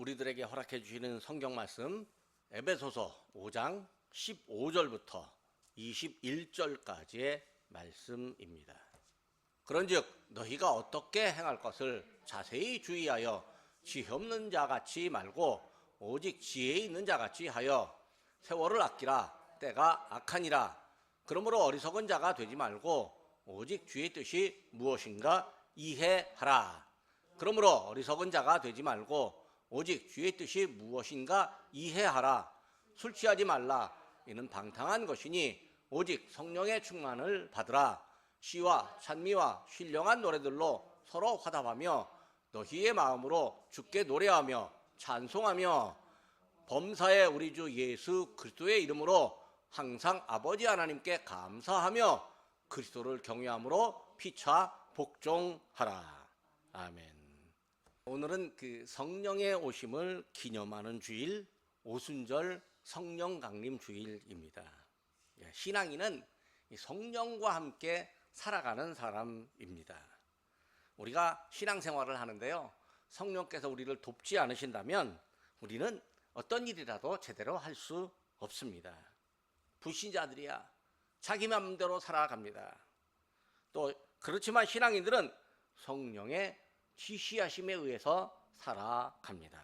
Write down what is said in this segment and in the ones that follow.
우리들에게 허락해 주시는 성경 말씀 에베소서 5장 15절부터 21절까지의 말씀입니다. 그런즉 너희가 어떻게 행할 것을 자세히 주의하여 지혜 없는 자같이 말고 오직 지혜 있는 자같이 하여 세월을 아끼라. 때가 악하니라. 그러므로 어리석은 자가 되지 말고 오직 주의 뜻이 무엇인가 이해하라. 그러므로 어리석은 자가 되지 말고 오직 주의 뜻이 무엇인가 이해하라. 술 취하지 말라. 이는 방탕한 것이니 오직 성령의 충만을 받으라. 시와 찬미와 신령한 노래들로 서로 화답하며 너희의 마음으로 주께 노래하며 찬송하며 범사의 우리 주 예수 그리스도의 이름으로 항상 아버지 하나님께 감사하며 그리스도를 경외함으로 피차 복종하라. 아멘. 오늘은 그 성령의 오심을 기념하는 주일, 오순절 성령 강림 주일입니다. 신앙인은 성령과 함께 살아가는 사람입니다. 우리가 신앙생활을 하는데요, 성령께서 우리를 돕지 않으신다면 우리는 어떤 일이라도 제대로 할 수 없습니다. 불신자들이야 자기 마음대로 살아갑니다. 또 그렇지만 신앙인들은 성령의 지시하심에 의해서 살아갑니다.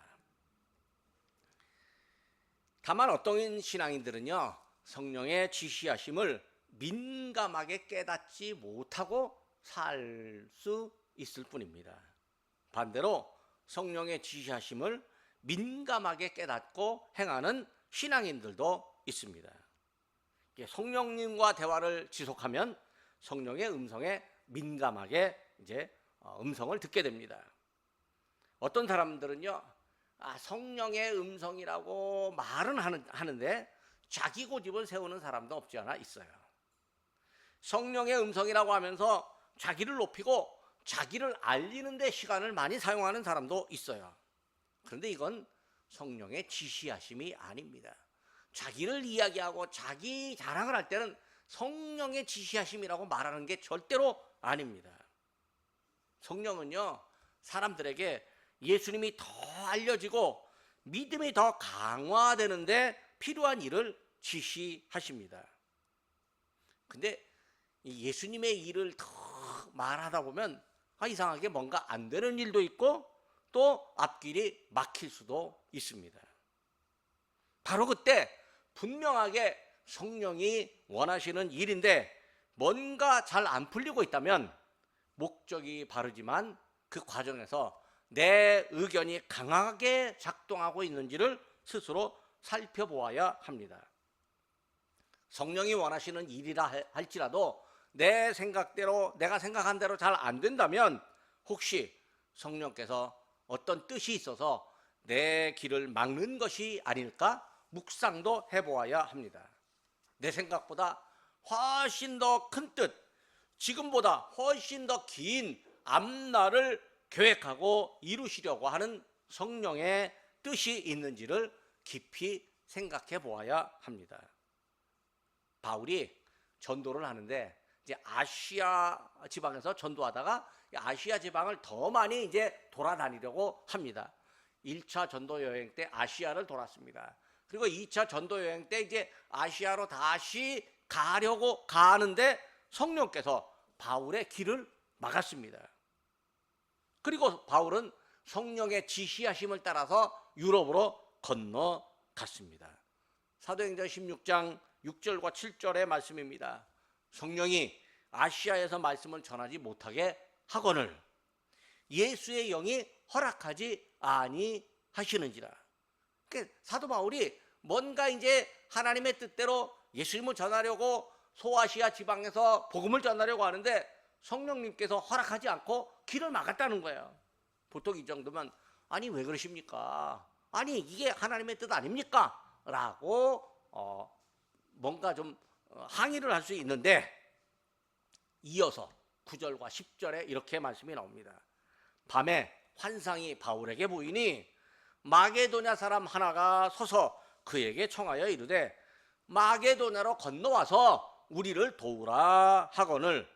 다만 어떤 신앙인들은요, 성령의 지시하심을 민감하게 깨닫지 못하고 살 수 있을 뿐입니다. 반대로 성령의 지시하심을 민감하게 깨닫고 행하는 신앙인들도 있습니다. 성령님과 대화를 지속하면 성령의 음성에 민감하게 음성을 듣게 됩니다. 어떤 사람들은요, 성령의 음성이라고 말은 하는데 자기 고집을 세우는 사람도 없지 않아 있어요. 성령의 음성이라고 하면서 자기를 높이고 자기를 알리는 데 시간을 많이 사용하는 사람도 있어요. 그런데 이건 성령의 지시하심이 아닙니다. 자기를 이야기하고 자기 자랑을 할 때는 성령의 지시하심이라고 말하는 게 절대로 아닙니다. 성령은요, 사람들에게 예수님이 더 알려지고 믿음이 더 강화되는데 필요한 일을 지시하십니다. 근데 예수님의 일을 더 말하다 보면 이상하게 뭔가 안 되는 일도 있고 또 앞길이 막힐 수도 있습니다. 바로 그때 분명하게 성령이 원하시는 일인데 뭔가 잘 안 풀리고 있다면 목적이 바르지만 그 과정에서 내 의견이 강하게 작동하고 있는지를 스스로 살펴보아야 합니다. 성령이 원하시는 일이라 할지라도 내 생각대로, 내가 생각한 대로 잘 안 된다면 혹시 성령께서 어떤 뜻이 있어서 내 길을 막는 것이 아닐까 묵상도 해보아야 합니다. 내 생각보다 훨씬 더 큰 뜻, 지금보다 훨씬 더 긴 앞날을 계획하고 이루시려고 하는 성령의 뜻이 있는지를 깊이 생각해 보아야 합니다. 바울이 전도를 하는데 이제 아시아 지방에서 전도하다가 아시아 지방을 더 많이 돌아다니려고 합니다. 1차 전도 여행 때 아시아를 돌았습니다. 그리고 2차 전도 여행 때 아시아로 다시 가려고 가는데 성령께서 바울의 길을 막았습니다. 그리고 바울은 성령의 지시하심을 따라서 유럽으로 건너갔습니다. 사도행전 16장 6절과 7절의 말씀입니다. 성령이 아시아에서 말씀을 전하지 못하게 하거늘 예수의 영이 허락하지 아니하시는지라. 그러니까 사도 바울이 뭔가 하나님의 뜻대로 예수님을 전하려고 소아시아 지방에서 복음을 전하려고 하는데 성령님께서 허락하지 않고 길을 막았다는 거예요. 보통 이 정도면 아니 왜 그러십니까? 아니 이게 하나님의 뜻 아닙니까? 라고 뭔가 좀 항의를 할 수 있는데 이어서 9절과 10절에 이렇게 말씀이 나옵니다. 밤에 환상이 바울에게 보이니 마게도냐 사람 하나가 서서 그에게 청하여 이르되 마게도냐로 건너와서 우리를 도우라 하거늘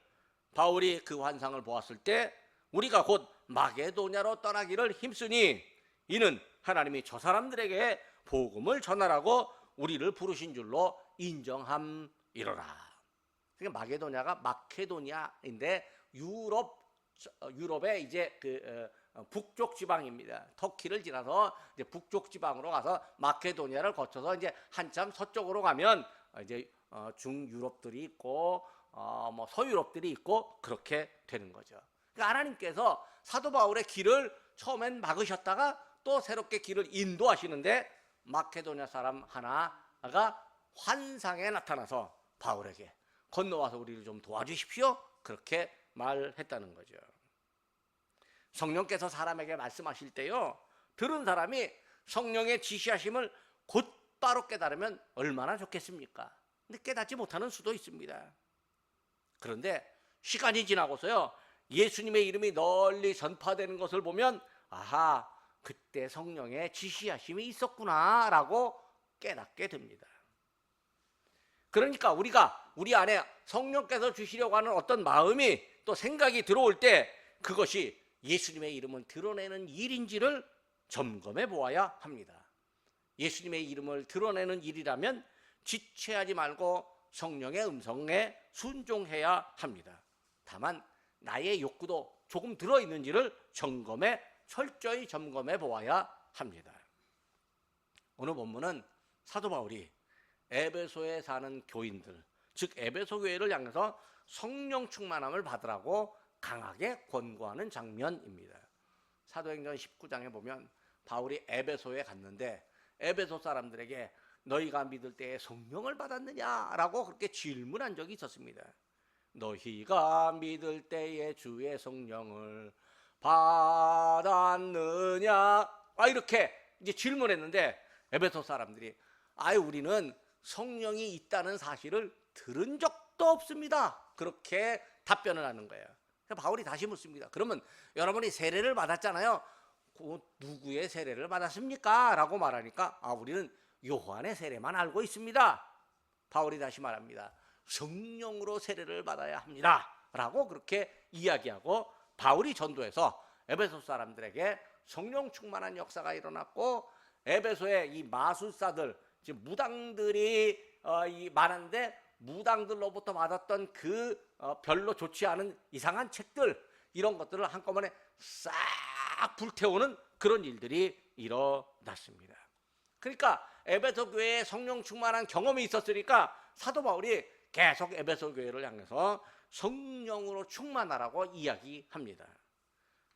바울이 그 환상을 보았을 때 우리가 곧 마게도냐로 떠나기를 힘쓰니 이는 하나님이 저 사람들에게 복음을 전하라고 우리를 부르신 줄로 인정함이로라. 그러니까 마게도냐가 마케도니아인데 유럽의 이제 북쪽 지방입니다. 터키를 지나서 이제 북쪽 지방으로 가서 마케도니아를 거쳐서 이제 한참 서쪽으로 가면 이제 중유럽들이 있고 뭐 서유럽들이 있고 그렇게 되는 거죠. 그러니까 하나님께서 사도 바울의 길을 처음엔 막으셨다가 또 새롭게 길을 인도하시는데 마케도니아 사람 하나가 환상에 나타나서 바울에게 건너와서 우리를 좀 도와주십시오. 그렇게 말했다는 거죠. 성령께서 사람에게 말씀하실 때요, 들은 사람이 성령의 지시하심을 곧바로 깨달으면 얼마나 좋겠습니까? 근데 깨닫지 못하는 수도 있습니다. 그런데 시간이 지나고서요, 예수님의 이름이 널리 전파되는 것을 보면 아하, 그때 성령의 지시하심이 있었구나 라고 깨닫게 됩니다. 그러니까 우리가 우리 안에 성령께서 주시려고 하는 어떤 마음이 또 생각이 들어올 때 그것이 예수님의 이름을 드러내는 일인지를 점검해 보아야 합니다. 예수님의 이름을 드러내는 일이라면 지체하지 말고 성령의 음성에 순종해야 합니다. 다만 나의 욕구도 조금 들어있는지를 철저히 점검해 보아야 합니다. 오늘 본문은 사도 바울이 에베소에 사는 교인들, 즉 에베소 교회를 향해서 성령 충만함을 받으라고 강하게 권고하는 장면입니다. 사도행전 19장에 보면 바울이 에베소에 갔는데 에베소 사람들에게 너희가 믿을 때에 성령을 받았느냐라고 그렇게 질문한 적이 있었습니다. 너희가 믿을 때에 주의 성령을 받았느냐? 이렇게 이제 질문했는데 에베소 사람들이 우리는 성령이 있다는 사실을 들은 적도 없습니다. 그렇게 답변을 하는 거예요. 바울이 다시 묻습니다. 그러면 여러분이 세례를 받았잖아요. 누구의 세례를 받았습니까? 라고 말하니까 우리는 요한의 세례만 알고 있습니다. 바울이 다시 말합니다. 성령으로 세례를 받아야 합니다. 라고 그렇게 이야기하고 바울이 전도해서 에베소 사람들에게 성령 충만한 역사가 일어났고 에베소의 이 마술사들, 지금 무당들이 많은데 무당들로부터 받았던 그 별로 좋지 않은 이상한 책들, 이런 것들을 한꺼번에 싹 불태우는 그런 일들이 일어났습니다. 그러니까 에베소 교회에 성령 충만한 경험이 있었으니까 사도 바울이 계속 에베소 교회를 향해서 성령으로 충만하라고 이야기합니다.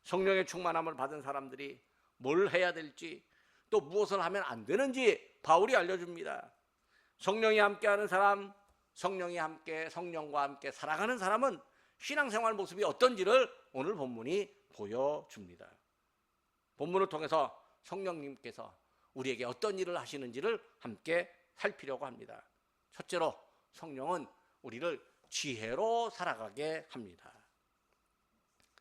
성령의 충만함을 받은 사람들이 뭘 해야 될지, 또 무엇을 하면 안 되는지 바울이 알려줍니다. 성령이 함께하는 사람, 성령과 함께 살아가는 사람은 신앙생활 모습이 어떤지를 오늘 본문이 보여줍니다. 본문을 통해서 성령님께서 우리에게 어떤 일을 하시는지를 함께 살피려고 합니다. 첫째로 성령은 우리를 지혜로 살아가게 합니다.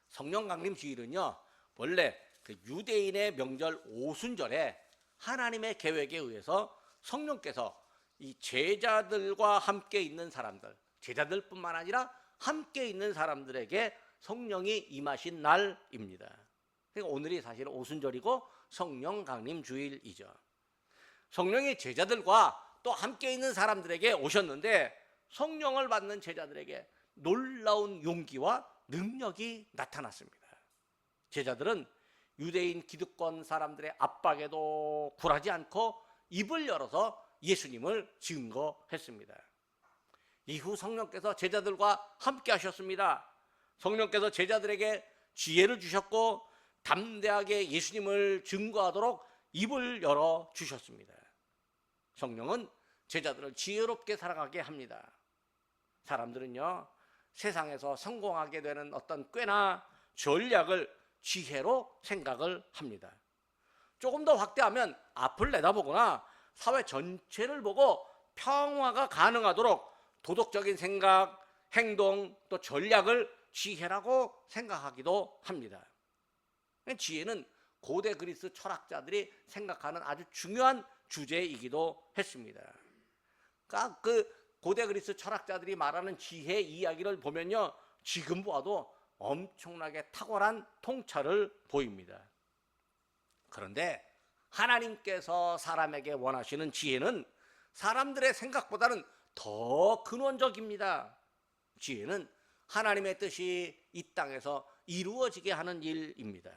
성령 강림 주일은요, 원래 그 유대인의 명절 오순절에 하나님의 계획에 의해서 성령께서 이 제자들과 함께 있는 사람들, 제자들뿐만 아니라 함께 있는 사람들에게 성령이 임하신 날입니다. 그러니까 오늘이 사실 오순절이고 성령 강림 주일이죠. 성령이 제자들과 또 함께 있는 사람들에게 오셨는데 성령을 받는 제자들에게 놀라운 용기와 능력이 나타났습니다. 제자들은 유대인 기득권 사람들의 압박에도 굴하지 않고 입을 열어서 예수님을 증거했습니다. 이후 성령께서 제자들과 함께 하셨습니다. 성령께서 제자들에게 지혜를 주셨고 담대하게 예수님을 증거하도록 입을 열어 주셨습니다. 성령은 제자들을 지혜롭게 살아가게 합니다. 사람들은요, 세상에서 성공하게 되는 어떤 꾀나 전략을 지혜로 생각을 합니다. 조금 더 확대하면 앞을 내다보거나 사회 전체를 보고 평화가 가능하도록 도덕적인 생각, 행동, 또 전략을 지혜라고 생각하기도 합니다. 지혜는 고대 그리스 철학자들이 생각하는 아주 중요한 주제이기도 했습니다. 그러니까 그 고대 그리스 철학자들이 말하는 지혜 이야기를 보면요, 지금 보아도 엄청나게 탁월한 통찰을 보입니다. 그런데 하나님께서 사람에게 원하시는 지혜는 사람들의 생각보다는 더 근원적입니다. 지혜는 하나님의 뜻이 이 땅에서 이루어지게 하는 일입니다.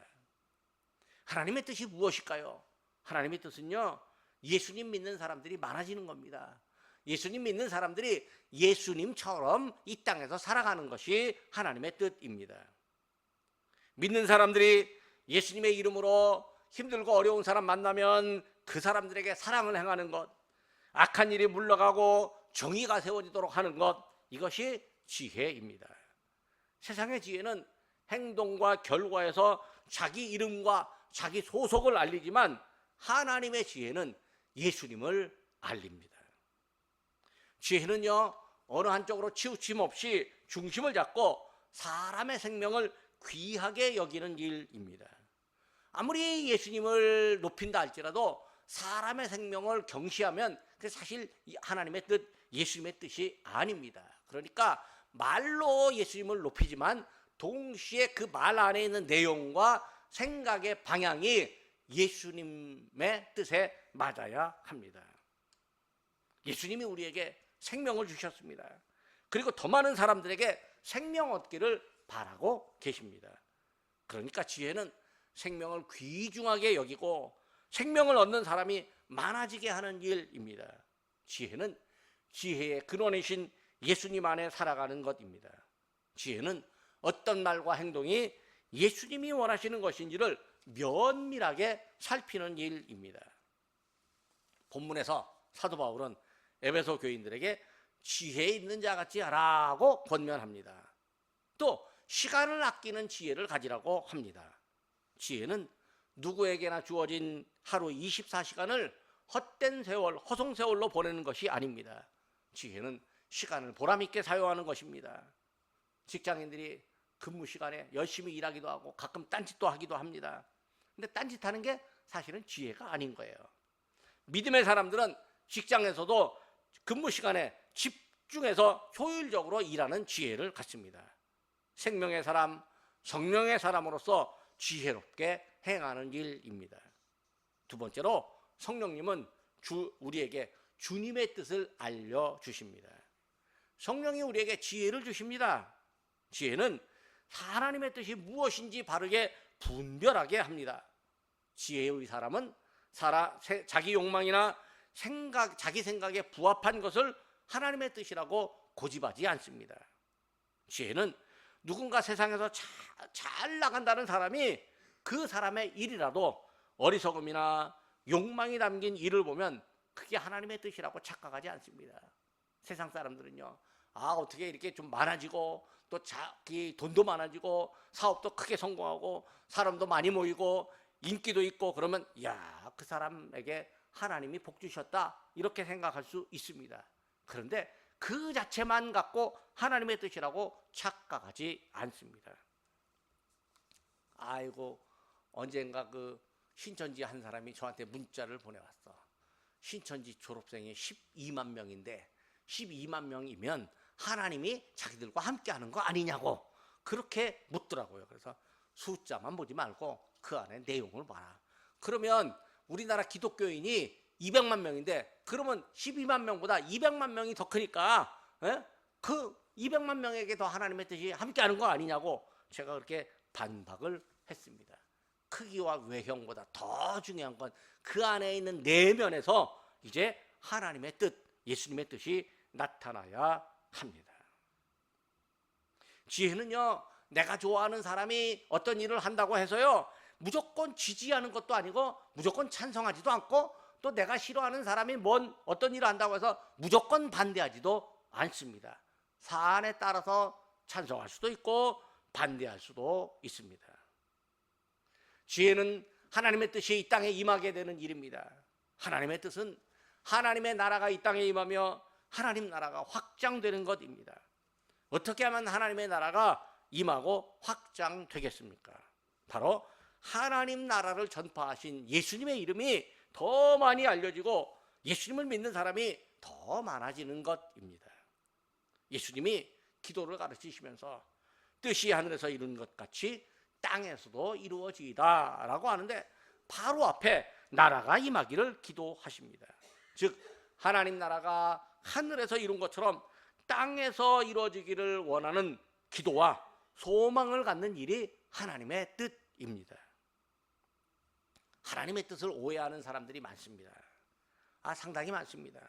하나님의 뜻이 무엇일까요? 하나님의 뜻은요, 예수님 믿는 사람들이 많아지는 겁니다. 예수님 믿는 사람들이 예수님처럼 이 땅에서 살아가는 것이 하나님의 뜻입니다. 믿는 사람들이 예수님의 이름으로 힘들고 어려운 사람 만나면 그 사람들에게 사랑을 행하는 것, 악한 일이 물러가고 정의가 세워지도록 하는 것, 이것이 지혜입니다. 세상의 지혜는 행동과 결과에서 자기 이름과 자기 소속을 알리지만 하나님의 지혜는 예수님을 알립니다. 지혜는요, 어느 한쪽으로 치우침 없이 중심을 잡고 사람의 생명을 귀하게 여기는 일입니다. 아무리 예수님을 높인다 할지라도 사람의 생명을 경시하면 그게 사실 하나님의 뜻, 예수님의 뜻이 아닙니다. 그러니까 말로 예수님을 높이지만 동시에 그 말 안에 있는 내용과 생각의 방향이 예수님의 뜻에 맞아야 합니다. 예수님이 우리에게 생명을 주셨습니다. 그리고 더 많은 사람들에게 생명 얻기를 바라고 계십니다. 그러니까 지혜는 생명을 귀중하게 여기고 생명을 얻는 사람이 많아지게 하는 일입니다. 지혜는 지혜의 근원이신 예수님 안에 살아가는 것입니다. 지혜는 어떤 말과 행동이 예수님이 원하시는 것인지를 면밀하게 살피는 일입니다. 본문에서 사도 바울은 에베소 교인들에게 지혜 있는 자 같이 하라고 권면합니다. 또 시간을 아끼는 지혜를 가지라고 합니다. 지혜는 누구에게나 주어진 하루 24시간을 헛된 세월, 허송세월로 보내는 것이 아닙니다. 지혜는 시간을 보람있게 사용하는 것입니다. 직장인들이 근무 시간에 열심히 일하기도 하고 가끔 딴짓도 하기도 합니다. 근데 딴짓하는 게 사실은 지혜가 아닌 거예요. 믿음의 사람들은 직장에서도 근무 시간에 집중해서 효율적으로 일하는 지혜를 갖습니다. 생명의 사람, 성령의 사람으로서 지혜롭게 행하는 일입니다. 두 번째로 성령님은 우리에게 주님의 뜻을 알려주십니다. 성령이 우리에게 지혜를 주십니다. 지혜는 하나님의 뜻이 무엇인지 바르게 분별하게 합니다. 지혜의 사람은 자기 욕망이나 자기 생각에 부합한 것을 하나님의 뜻이라고 고집하지 않습니다. 지혜는 누군가 세상에서 잘 나간다는 사람이 그 사람의 일이라도 어리석음이나 욕망이 담긴 일을 보면 그게 하나님의 뜻이라고 착각하지 않습니다. 세상 사람들은요, 어떻게 이렇게 좀 많아지고 또 자기 돈도 많아지고 사업도 크게 성공하고 사람도 많이 모이고 인기도 있고 그러면 그 사람에게 하나님이 복 주셨다 이렇게 생각할 수 있습니다. 그런데 그 자체만 갖고 하나님의 뜻이라고 착각하지 않습니다. 언젠가 그 신천지 한 사람이 저한테 문자를 보내왔어. 신천지 졸업생이 12만 명인데 12만 명이면 하나님이 자기들과 함께하는 거 아니냐고 그렇게 묻더라고요. 그래서 숫자만 보지 말고 그 안에 내용을 봐라. 그러면 우리나라 기독교인이 200만 명인데 그러면 12만 명보다 200만 명이 더 크니까 그 200만 명에게 더 하나님의 뜻이 함께하는 거 아니냐고 제가 그렇게 반박을 했습니다. 크기와 외형보다 더 중요한 건 그 안에 있는 내면에서 이제 하나님의 뜻, 예수님의 뜻이 나타나야 합니다. 지혜는요, 내가 좋아하는 사람이 어떤 일을 한다고 해서요 무조건 지지하는 것도 아니고 무조건 찬성하지도 않고 또 내가 싫어하는 사람이 어떤 일을 한다고 해서 무조건 반대하지도 않습니다. 사안에 따라서 찬성할 수도 있고 반대할 수도 있습니다. 지혜는 하나님의 뜻이 이 땅에 임하게 되는 일입니다. 하나님의 뜻은 하나님의 나라가 이 땅에 임하며 하나님 나라가 확장되는 것입니다. 어떻게 하면 하나님의 나라가 임하고 확장되겠습니까? 바로 하나님 나라를 전파하신 예수님의 이름이 더 많이 알려지고 예수님을 믿는 사람이 더 많아지는 것입니다. 예수님이 기도를 가르치시면서 뜻이 하늘에서 이룬 것 같이 땅에서도 이루어지이다 라고 하는데 바로 앞에 나라가 임하기를 기도하십니다. 즉 하나님 나라가 하늘에서 이룬 것처럼 땅에서 이루어지기를 원하는 기도와 소망을 갖는 일이 하나님의 뜻입니다. 하나님의 뜻을 오해하는 사람들이 많습니다. 상당히 많습니다.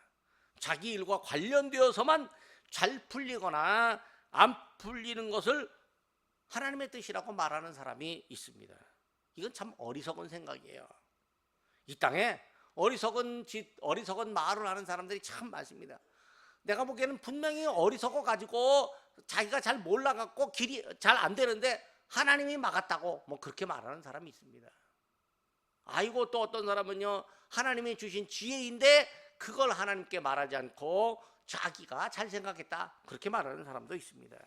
자기 일과 관련되어서만 잘 풀리거나 안 풀리는 것을 하나님의 뜻이라고 말하는 사람이 있습니다. 이건 참 어리석은 생각이에요. 이 땅에 어리석은 말을 하는 사람들이 참 많습니다. 내가 보기에는 분명히 어리석어 가지고 자기가 잘 몰라갖고 길이 잘 안 되는데 하나님이 막았다고 뭐 그렇게 말하는 사람이 있습니다. 아이고, 또 어떤 사람은요, 하나님이 주신 지혜인데 그걸 하나님께 말하지 않고 자기가 잘 생각했다, 그렇게 말하는 사람도 있습니다.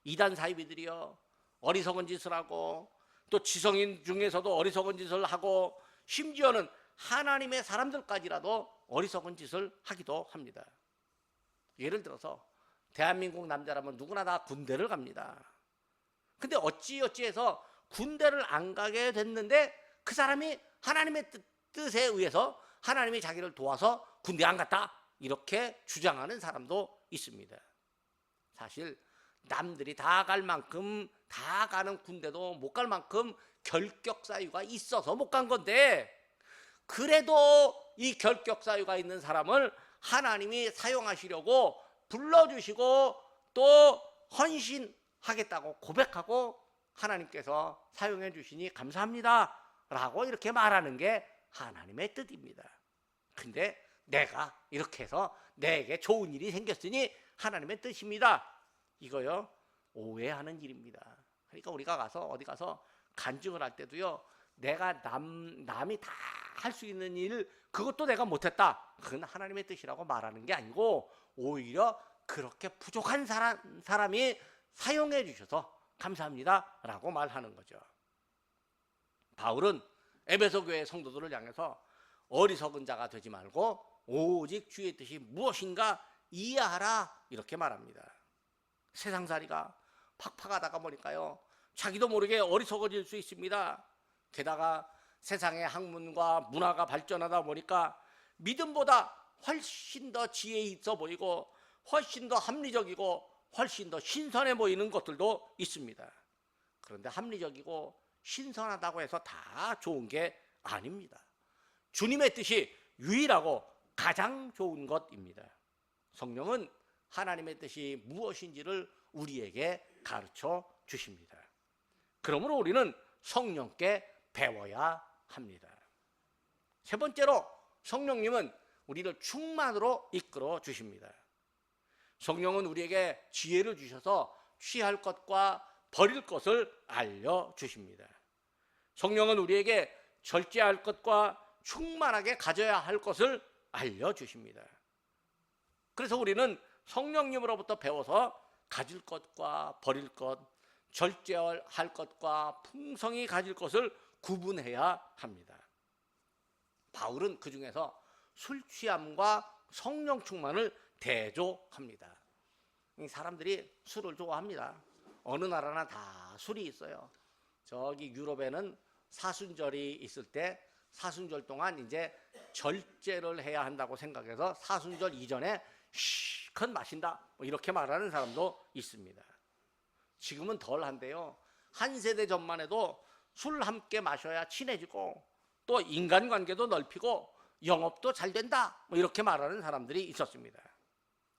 이단 사이비들이요, 어리석은 짓을 하고 또 지성인 중에서도 어리석은 짓을 하고 심지어는 하나님의 사람들까지라도 어리석은 짓을 하기도 합니다. 예를 들어서 대한민국 남자라면 누구나 다 군대를 갑니다. 근데 어찌어찌해서 군대를 안 가게 됐는데 그 사람이 하나님의 뜻에 의해서 하나님이 자기를 도와서 군대 안 갔다, 이렇게 주장하는 사람도 있습니다. 사실 남들이 다 갈 만큼, 다 가는 군대도 못 갈 만큼 결격 사유가 있어서 못 간 건데, 그래도 이 결격 사유가 있는 사람을 하나님이 사용하시려고 불러주시고 또 헌신하겠다고 고백하고 하나님께서 사용해 주시니 감사합니다 라고 이렇게 말하는 게 하나님의 뜻입니다. 근데 내가 이렇게 해서 내게 좋은 일이 생겼으니 하나님의 뜻입니다, 이거요, 오해하는 일입니다. 그러니까 우리가 가서 어디 가서 간증을 할 때도요, 내가 남이 다 할 수 있는 일, 그것도 내가 못했다, 그건 하나님의 뜻이라고 말하는 게 아니고 오히려 그렇게 부족한 사람이 사용해 주셔서 감사합니다 라고 말하는 거죠. 바울은 에베소 교회 성도들을 향해서 어리석은 자가 되지 말고 오직 주의 뜻이 무엇인가 이해하라, 이렇게 말합니다. 세상살이가 팍팍하다가 보니까요, 자기도 모르게 어리석어질 수 있습니다. 게다가 세상의 학문과 문화가 발전하다 보니까 믿음보다 훨씬 더 지혜 있어 보이고 훨씬 더 합리적이고 훨씬 더 신선해 보이는 것들도 있습니다. 그런데 합리적이고 신선하다고 해서 다 좋은 게 아닙니다. 주님의 뜻이 유일하고 가장 좋은 것입니다. 성령은 하나님의 뜻이 무엇인지를 우리에게 가르쳐 주십니다. 그러므로 우리는 성령께 배워야 합니다. 세 번째로, 성령님은 우리를 충만으로 이끌어 주십니다. 성령은 우리에게 지혜를 주셔서 취할 것과 버릴 것을 알려주십니다. 성령은 우리에게 절제할 것과 충만하게 가져야 할 것을 알려주십니다. 그래서 우리는 성령님으로부터 배워서 가질 것과 버릴 것, 절제할 것과 풍성히 가질 것을 구분해야 합니다. 바울은 그 중에서 술 취함과 성령 충만을 대조합니다. 사람들이 술을 좋아합니다. 어느 나라나 다 술이 있어요. 저기 유럽에는 사순절이 있을 때 사순절 동안 이제 절제를 해야 한다고 생각해서 사순절 이전에 실컷 마신다, 뭐 이렇게 말하는 사람도 있습니다. 지금은 덜한데요, 한 세대 전만 해도 술 함께 마셔야 친해지고 또 인간관계도 넓히고 영업도 잘 된다, 뭐 이렇게 말하는 사람들이 있었습니다.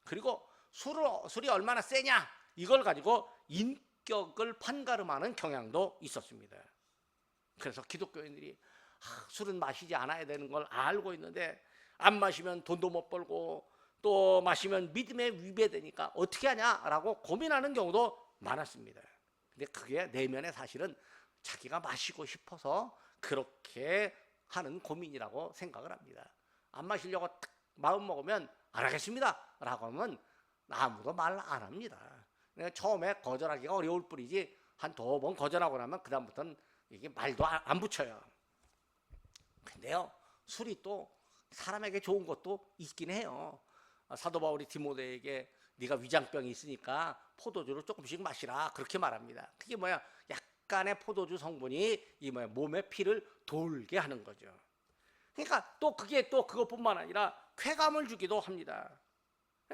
그리고 술이 얼마나 세냐, 이걸 가지고 인격을 판가름하는 경향도 있었습니다. 그래서 기독교인들이 술은 마시지 않아야 되는 걸 알고 있는데 안 마시면 돈도 못 벌고 또 마시면 믿음에 위배되니까 어떻게 하냐라고 고민하는 경우도 많았습니다. 근데 그게 내면에 사실은 자기가 마시고 싶어서 그렇게 하는 고민이라고 생각을 합니다. 안 마시려고 딱 마음 먹으면 안 하겠습니다 라고 하면 아무도 말 안 합니다. 처음에 거절하기가 어려울 뿐이지 한 두 번 거절하고 나면 그 다음부터는 이게 말도 안 붙여요. 근데요, 술이 또 사람에게 좋은 것도 있긴 해요. 사도 바울이 디모데에게 네가 위장병이 있으니까 포도주를 조금씩 마시라, 그렇게 말합니다. 그게 뭐야? 약간의 포도주 성분이 이 몸의 피를 돌게 하는 거죠. 그러니까 또 그게 또 그것뿐만 아니라 쾌감을 주기도 합니다.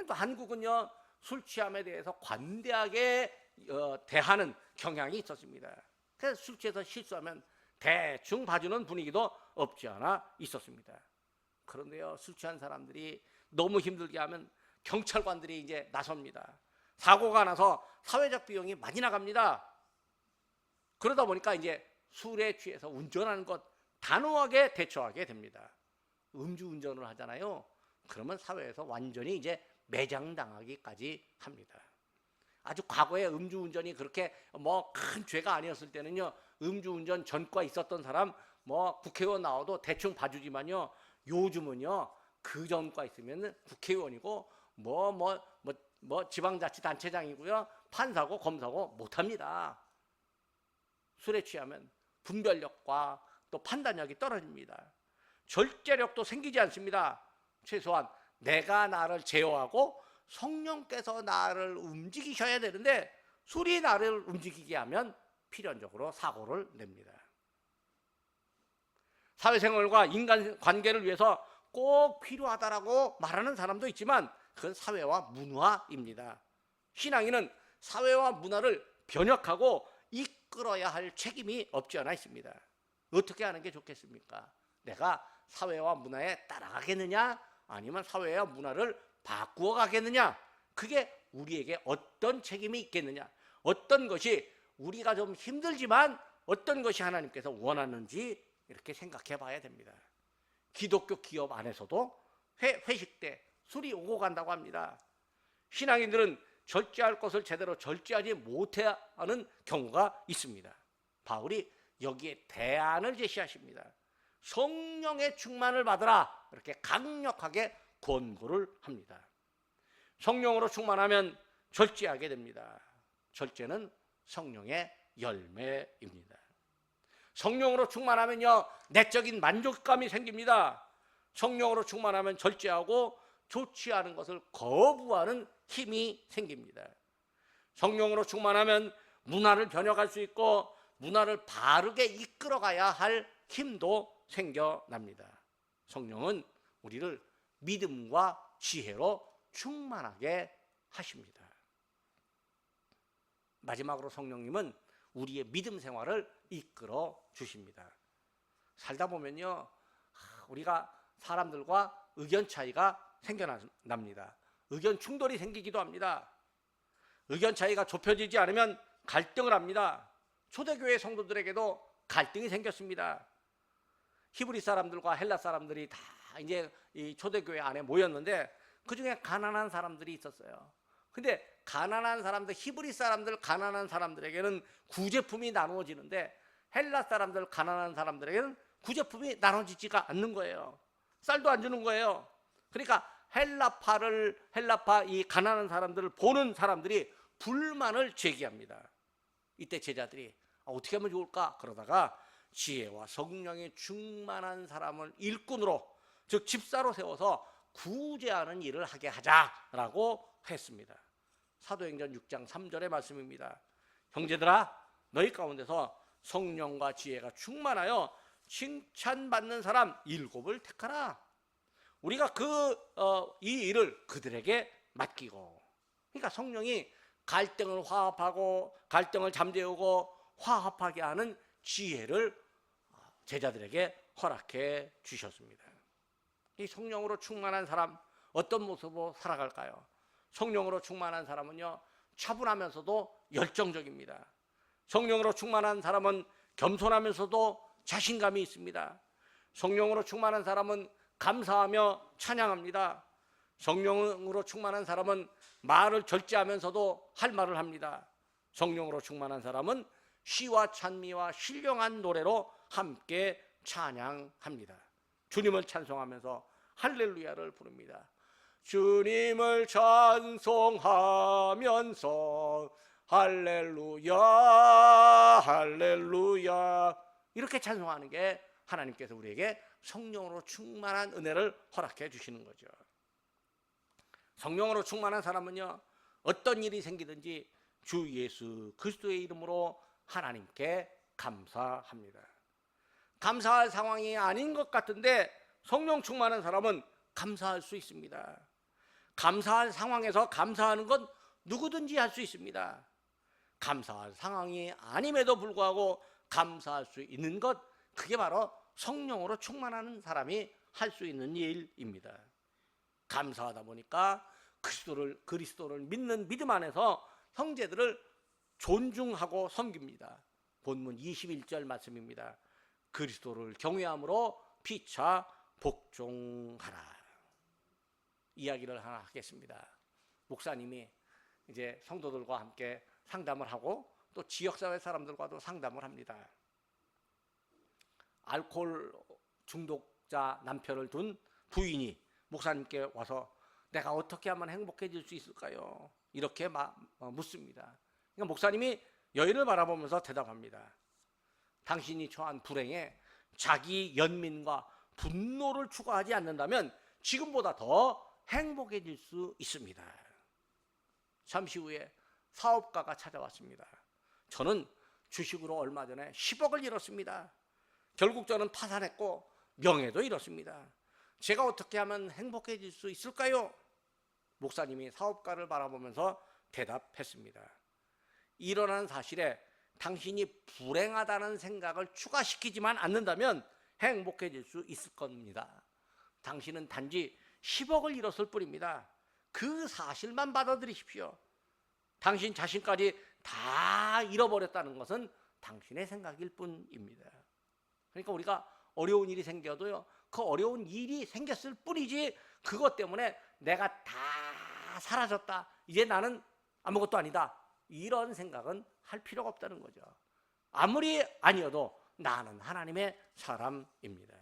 또 한국은요, 술 취함에 대해서 관대하게 대하는 경향이 있었습니다. 그래서 술 취해서 실수하면 대충 봐주는 분위기도 없지 않아 있었습니다. 그런데요, 술 취한 사람들이 너무 힘들게 하면 경찰관들이 이제 나섭니다. 사고가 나서 사회적 비용이 많이 나갑니다. 그러다 보니까 이제 술에 취해서 운전하는 것 단호하게 대처하게 됩니다. 음주운전을 하잖아요. 그러면 사회에서 완전히 이제 매장당하기까지 합니다. 아주 과거에 음주운전이 그렇게 뭐 큰 죄가 아니었을 때는요, 음주운전 전과 있었던 사람 뭐 국회의원 나와도 대충 봐주지만요, 요즘은요 그 전과 있으면 국회의원이고 뭐 지방자치단체장이고요, 판사고 검사고 못합니다. 술에 취하면 분별력과 또 판단력이 떨어집니다. 절제력도 생기지 않습니다. 최소한 내가 나를 제어하고 성령께서 나를 움직이셔야 되는데 술이 나를 움직이게 하면 필연적으로 사고를 냅니다. 사회생활과 인간관계를 위해서 꼭 필요하다라고 말하는 사람도 있지만 그건 사회와 문화입니다. 신앙인은 사회와 문화를 변혁하고 이끌어야 할 책임이 없지 않아 있습니다. 어떻게 하는 게 좋겠습니까? 내가 사회와 문화에 따라가겠느냐, 아니면 사회와 문화를 바꾸어 가겠느냐, 그게 우리에게 어떤 책임이 있겠느냐, 어떤 것이 우리가 좀 힘들지만 어떤 것이 하나님께서 원하는지 이렇게 생각해 봐야 됩니다. 기독교 기업 안에서도 회식 때 술이 오고 간다고 합니다. 신앙인들은 절제할 것을 제대로 절제하지 못하는 경우가 있습니다. 바울이 여기에 대안을 제시하십니다. 성령의 충만을 받으라, 이렇게 강력하게 권고를 합니다. 성령으로 충만하면 절제하게 됩니다. 절제는 성령의 열매입니다. 성령으로 충만하면요, 내적인 만족감이 생깁니다. 성령으로 충만하면 절제하고 좋지 않은 것을 거부하는 힘이 생깁니다. 성령으로 충만하면 문화를 변혁할 수 있고 문화를 바르게 이끌어가야 할 힘도 생겨납니다. 성령은 우리를 믿음과 지혜로 충만하게 하십니다. 마지막으로 성령님은 우리의 믿음 생활을 이끌어 주십니다. 살다 보면요, 우리가 사람들과 의견 차이가 생겨납니다. 의견 충돌이 생기기도 합니다. 의견 차이가 좁혀지지 않으면 갈등을 합니다. 초대교회 성도들에게도 갈등이 생겼습니다. 히브리 사람들과 헬라 사람들이 다 이제 이 초대교회 안에 모였는데 그 중에 가난한 사람들이 있었어요. 근데 가난한 사람들, 히브리 사람들, 가난한 사람들에게는 구제품이 나누어지는데 헬라 사람들, 가난한 사람들에게는 구제품이 나눠지지가 않는 거예요. 쌀도 안 주는 거예요. 그러니까 헬라파 이 가난한 사람들을 보는 사람들이 불만을 제기합니다. 이때 제자들이 어떻게 하면 좋을까? 그러다가 지혜와 성령의 충만한 사람을 일꾼으로, 즉 집사로 세워서 구제하는 일을 하게 하자라고 했습니다. 사도행전 6장 3절의 말씀입니다. 형제들아, 너희 가운데서 성령과 지혜가 충만하여 칭찬받는 사람 7을 택하라. 우리가 이 일을 그들에게 맡기고, 그러니까 성령이 갈등을 화합하고 갈등을 잠재우고 화합하게 하는 지혜를 제자들에게 허락해 주셨습니다. 이 성령으로 충만한 사람, 어떤 모습으로 살아갈까요? 성령으로 충만한 사람은요, 차분하면서도 열정적입니다. 성령으로 충만한 사람은 겸손하면서도 자신감이 있습니다. 성령으로 충만한 사람은 감사하며 찬양합니다. 성령으로 충만한 사람은 말을 절제하면서도 할 말을 합니다. 성령으로 충만한 사람은 시와 찬미와 신령한 노래로 함께 찬양합니다. 주님을 찬송하면서 할렐루야를 부릅니다. 주님을 찬송하면서 할렐루야 할렐루야, 이렇게 찬송하는 게 하나님께서 우리에게 성령으로 충만한 은혜를 허락해 주시는 거죠. 성령으로 충만한 사람은요, 어떤 일이 생기든지 주 예수 그리스도의 이름으로 하나님께 감사합니다. 감사할 상황이 아닌 것 같은데 성령 충만한 사람은 감사할 수 있습니다. 감사할 상황에서 감사하는 건 누구든지 할 수 있습니다. 감사할 상황이 아님에도 불구하고 감사할 수 있는 것, 그게 바로 성령으로 충만한 사람이 할 수 있는 일입니다. 감사하다 보니까 그리스도를 믿는 믿음 안에서 형제들을 존중하고 섬깁니다. 본문 21절 말씀입니다. 그리스도를 경외함으로 피차 복종하라. 이야기를 하나 하겠습니다. 목사님이 이제 성도들과 함께 상담을 하고 또 지역사회 사람들과도 상담을 합니다. 알코올 중독자 남편을 둔 부인이 목사님께 와서 내가 어떻게 하면 행복해질 수 있을까요? 이렇게 묻습니다. 그러니까 목사님이 여인을 바라보면서 대답합니다. 당신이 처한 불행에 자기 연민과 분노를 추구하지 않는다면 지금보다 더 행복해질 수 있습니다. 잠시 후에 사업가가 찾아왔습니다. 저는 주식으로 얼마 전에 10억을 잃었습니다. 결국 저는 파산했고 명예도 잃었습니다. 제가 어떻게 하면 행복해질 수 있을까요? 목사님이 사업가를 바라보면서 대답했습니다. 일어난 사실에 당신이 불행하다는 생각을 추가시키지만 않는다면 행복해질 수 있을 겁니다. 당신은 단지 10억을 잃었을 뿐입니다. 그 사실만 받아들이십시오. 당신 자신까지 다 잃어버렸다는 것은 당신의 생각일 뿐입니다. 그러니까 우리가 어려운 일이 생겨도요, 그 어려운 일이 생겼을 뿐이지 그것 때문에 내가 다 사라졌다, 이제 나는 아무것도 아니다, 이런 생각은 할 필요가 없다는 거죠. 아무리 아니어도 나는 하나님의 사람입니다.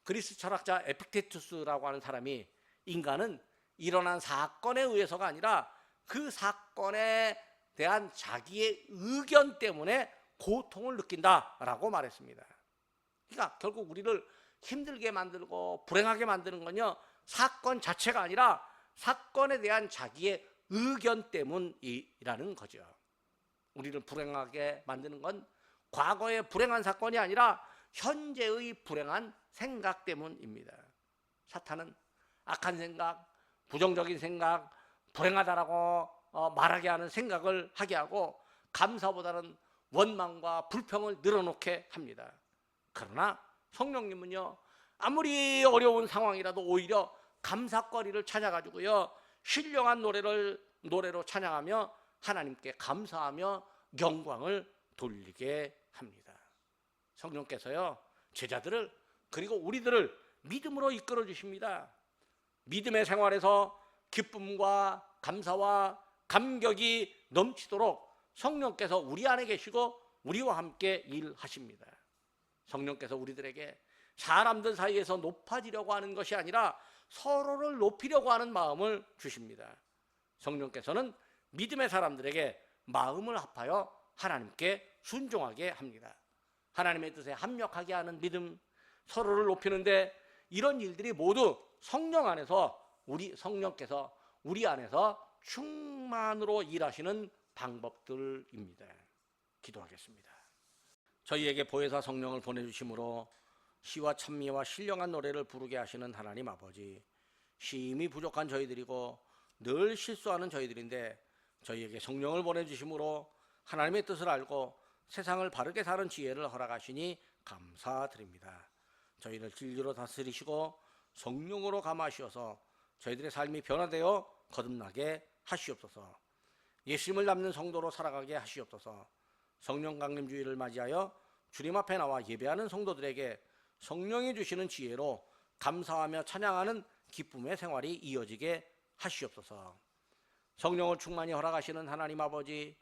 그리스 철학자 에픽테투스라고 하는 사람이 인간은 일어난 사건에 의해서가 아니라 그 사건에 대한 자기의 의견 때문에 고통을 느낀다라고 말했습니다. 그러니까 결국 우리를 힘들게 만들고 불행하게 만드는 건요, 사건 자체가 아니라 사건에 대한 자기의 의견 때문이라는 거죠. 우리를 불행하게 만드는 건 과거의 불행한 사건이 아니라 현재의 불행한 생각 때문입니다. 사탄은 악한 생각, 부정적인 생각, 불행하다라고 말하게 하는 생각을 하게 하고 감사보다는 원망과 불평을 늘어놓게 합니다. 그러나 성령님은요, 아무리 어려운 상황이라도 오히려 감사거리를 찾아가지고요, 신령한 노래로 찬양하며 하나님께 감사하며 영광을 돌리게 합니다. 성령께서요, 제자들을 그리고 우리들을 믿음으로 이끌어 주십니다. 믿음의 생활에서 기쁨과 감사와 감격이 넘치도록 성령께서 우리 안에 계시고 우리와 함께 일하십니다. 성령께서 우리들에게 사람들 사이에서 높아지려고 하는 것이 아니라 서로를 높이려고 하는 마음을 주십니다. 성령께서는 믿음의 사람들에게 마음을 합하여 하나님께 순종하게 합니다. 하나님의 뜻에 합력하게 하는 믿음, 서로를 높이는데 이런 일들이 모두 성령 안에서 성령께서 우리 안에서 충만으로 일하시는 방법들입니다. 기도하겠습니다. 저희에게 보혜사 성령을 보내주심으로 시와 찬미와 신령한 노래를 부르게 하시는 하나님 아버지, 심히 부족한 저희들이고 늘 실수하는 저희들인데 저희에게 성령을 보내주심으로 하나님의 뜻을 알고 세상을 바르게 사는 지혜를 허락하시니 감사드립니다. 저희를 진리로 다스리시고 성령으로 감화하시어서 저희들의 삶이 변화되어 거듭나게 하시옵소서. 예수님을 닮는 성도로 살아가게 하시옵소서. 성령 강림주의를 맞이하여 주님 앞에 나와 예배하는 성도들에게 성령이 주시는 지혜로 감사하며 찬양하는 기쁨의 생활이 이어지게 하시옵소서. 성령을 충만히 허락하시는 하나님 아버지,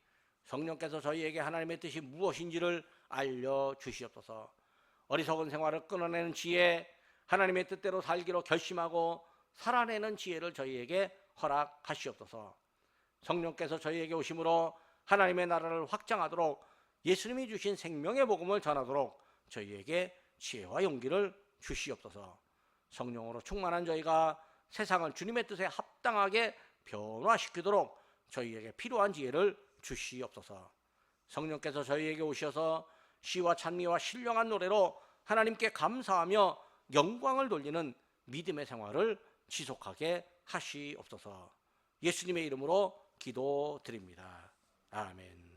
성령께서 저희에게 하나님의 뜻이 무엇인지를 알려주시옵소서. 어리석은 생활을 끊어내는 지혜, 하나님의 뜻대로 살기로 결심하고 살아내는 지혜를 저희에게 허락하시옵소서. 성령께서 저희에게 오심으로 하나님의 나라를 확장하도록 예수님이 주신 생명의 복음을 전하도록 저희에게 지혜와 용기를 주시옵소서. 성령으로 충만한 저희가 세상을 주님의 뜻에 합당하게 변화시키도록 저희에게 필요한 지혜를 주시옵소서. 성령께서 저희에게 오셔서 시와 찬미와 신령한 노래로 하나님께 감사하며 영광을 돌리는 믿음의 생활을 지속하게 하시옵소서. 예수님의 이름으로 기도드립니다. 아멘.